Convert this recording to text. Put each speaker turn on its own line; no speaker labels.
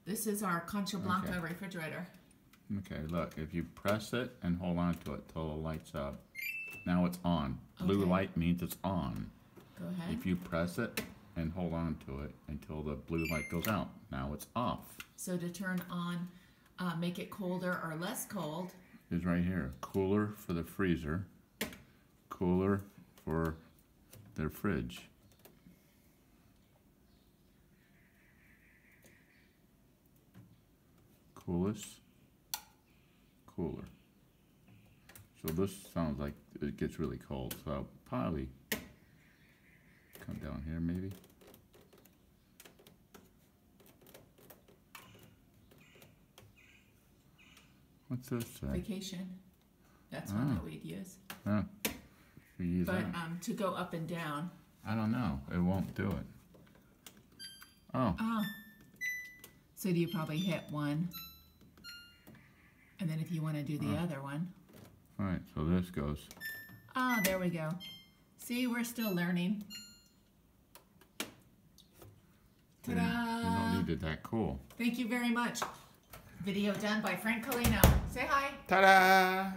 This is our Concha Blanca refrigerator.
Okay, look, if you press it and hold on to it till it lights up, now it's on. Blue light means it's on.
Go ahead.
If you press it and hold on to it until the blue light goes out, now it's off.
So to turn on, make it colder or less cold.
Is right here. Cooler for the freezer, cooler for the fridge. Coolest, cooler. So this sounds like it gets really cold, so I'll probably come down here maybe. What's this say?
Vacation. That's one that we'd use.
Huh. We use
But
that.
to go up and down.
I don't know. It won't do it. Oh.
Oh. So do you probably hit one? And then if you want to do the other one.
All right, so this goes.
Oh, there we go. See, we're still learning. Ta-da!
You don't need it that cool.
Thank you very much. Video done by Frank Colino. Say hi.
Ta-da!